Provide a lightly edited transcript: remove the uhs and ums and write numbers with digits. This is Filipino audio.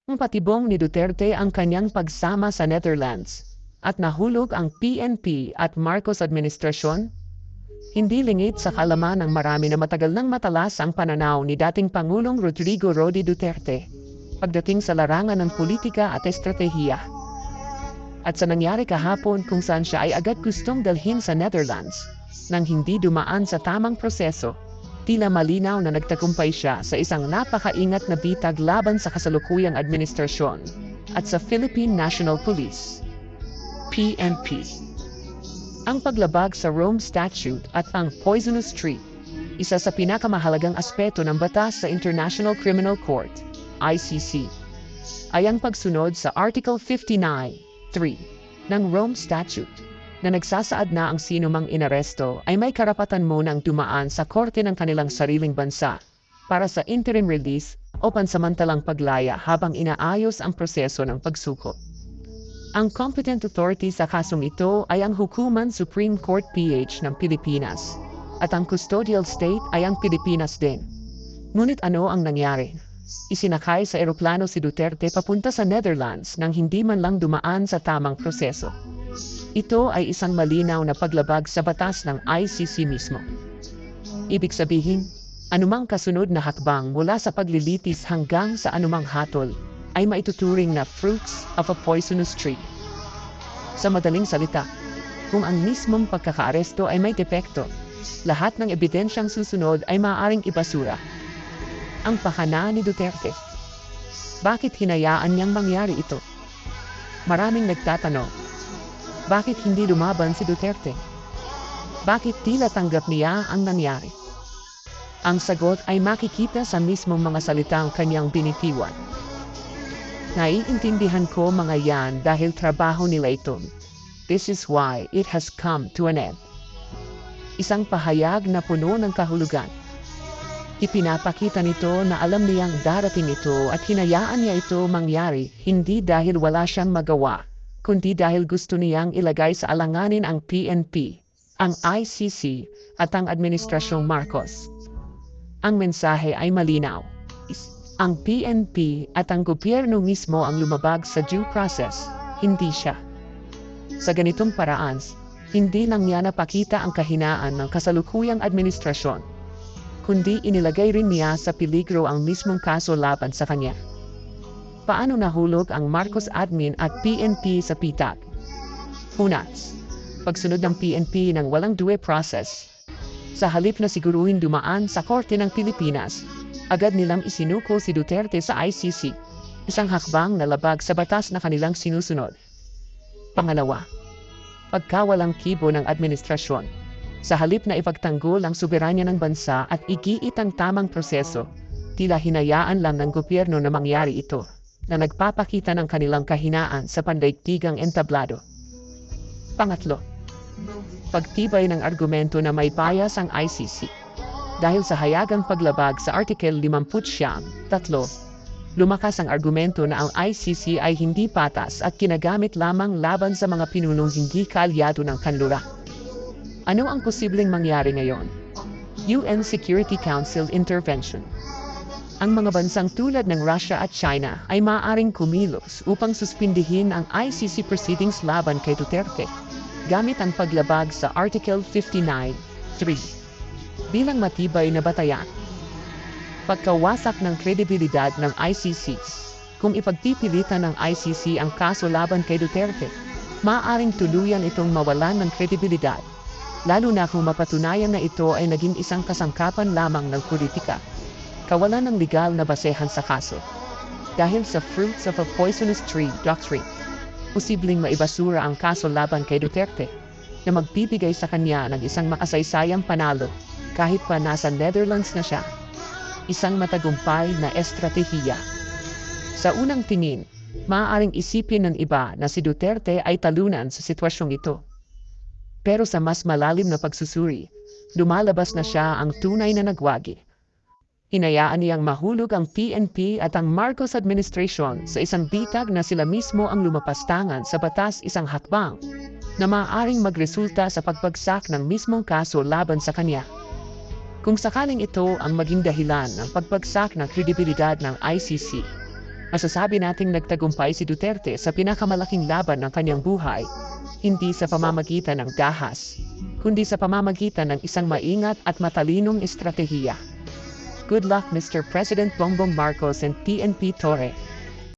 Patibong ni Duterte ang kanyang pagsama sa Netherlands at nahulog ang PNP at Marcos administrasyon. Hindi lingid sa kalaman ng marami na matagal nang matalas ang pananaw ni dating Pangulong Rodrigo Roque Duterte pagdating sa larangan ng politika at estratehiya. At sa nangyari kahapon kung saan siya ay agad gustong dalhin sa Netherlands nang hindi dumaan sa tamang proseso, tila malinaw na nagtagumpay siya sa isang napakaingat na bitag laban sa kasalukuyang administrasyon at sa Philippine National Police, PNP. Ang paglabag sa Rome Statute at ang Poisonous Tree, isa sa pinakamahalagang aspeto ng batas sa International Criminal Court, ICC, ay ang pagsunod sa Article 59(3) ng Rome Statute na nagsasaad na ang sino mang inaresto ay may karapatan munang dumaan sa korte ng kanilang sariling bansa para sa interim release o pansamantalang paglaya habang inaayos ang proseso ng pagsuko. Ang competent authority sa kasong ito ay ang Hukuman Supreme Court PH ng Pilipinas at ang custodial state ay ang Pilipinas din. Ngunit ano ang nangyari? Isinakay sa eroplano si Duterte papunta sa Netherlands nang hindi man lang dumaan sa tamang proseso. Ito ay isang malinaw na paglabag sa batas ng ICC mismo. Ibig sabihin, anumang kasunod na hakbang mula sa paglilitis hanggang sa anumang hatol ay maituturing na fruits of a poisonous tree. Sa madaling salita, kung ang mismong pagkakaaresto ay may depekto, lahat ng ebidensyang susunod ay maaaring ibasura. Ang pakana ni Duterte. Bakit hinayaan niyang mangyari ito? Maraming nagtatanong, bakit hindi lumaban si Duterte? Bakit tila tanggap niya ang nangyari? Ang sagot ay makikita sa mismong mga salitang kanyang binitiwan. Naiintindihan ko mga yan dahil trabaho nila ito. This is why it has come to an end. Isang pahayag na puno ng kahulugan. Ipinapakita nito na alam niyang darating ito at hinayaan niya ito mangyari hindi dahil wala siyang magawa, kundi dahil gusto niyang ilagay sa alanganin ang PNP, ang ICC at ang Administrasyong Marcos. Ang mensahe ay malinaw. Ang PNP at ang gobyerno mismo ang lumabag sa due process, hindi siya. Sa ganitong paraan, hindi lang niya napakita ang kahinaan ng kasalukuyang administrasyon, kundi inilagay rin niya sa peligro ang mismong kaso laban sa kanya. Paano nahulog ang Marcos admin at PNP sa pitag? Hunats, pagsunod ng PNP ng walang due process. Sa halip na siguruhin dumaan sa Korte ng Pilipinas, agad nilang isinuko si Duterte sa ICC, isang hakbang na labag sa batas na kanilang sinusunod. Pangalawa, pagkawalang kibo ng administrasyon. Sa halip na ipagtanggol ang soberanya ng bansa at igiit ang tamang proseso, tila hinayaan lang ng gobyerno na mangyari ito, na nagpapakita ng kanilang kahinaan sa pandaigdigang entablado. Pangatlo, pagtibay ng argumento na may bias ang ICC. Dahil sa hayagang paglabag sa Article 59(3), lumakas ang argumento na ang ICC ay hindi patas at ginagamit lamang laban sa mga pinunong hindi kaalyado ng kanlura. Ano ang posibleng mangyari ngayon? UN Security Council Intervention. Ang mga bansang tulad ng Russia at China ay maaaring kumilos upang suspindihin ang ICC proceedings laban kay Duterte, gamit ang paglabag sa Article 59(3). Bilang matibay na batayan. Pagkawasak ng kredibilidad ng ICC. Kung ipagpipilitan ng ICC ang kaso laban kay Duterte, maaaring tuluyan itong mawalan ng kredibilidad, lalo na kung mapatunayan na ito ay naging isang kasangkapan lamang ng politika. Kawalan ng legal na basehan sa kaso. Dahil sa fruits of a poisonous tree doctrine, posibleng maibasura ang kaso laban kay Duterte, na magbibigay sa kanya ng isang makasaysayang panalo, kahit pa nasa Netherlands na siya. Isang matagumpay na estratehiya. Sa unang tingin, maaaring isipin ng iba na si Duterte ay talunan sa sitwasyong ito. Pero sa mas malalim na pagsusuri, lumalabas na siya ang tunay na nagwagi. Hinayaan niyang mahulog ang PNP at ang Marcos administration sa isang bitag na sila mismo ang lumapastangan sa batas, isang hakbang na maaaring magresulta sa pagbagsak ng mismong kaso laban sa kanya. Kung sakaling ito ang maging dahilan ng pagbagsak ng kredibilidad ng ICC, Masasabi nating nagtagumpay si Duterte sa pinakamalaking laban ng kanyang buhay, hindi sa pamamagitan ng dahas, kundi sa pamamagitan ng isang maingat at matalinong estratehiya. Good luck, Mr. President Bongbong Marcos and PNP Torre.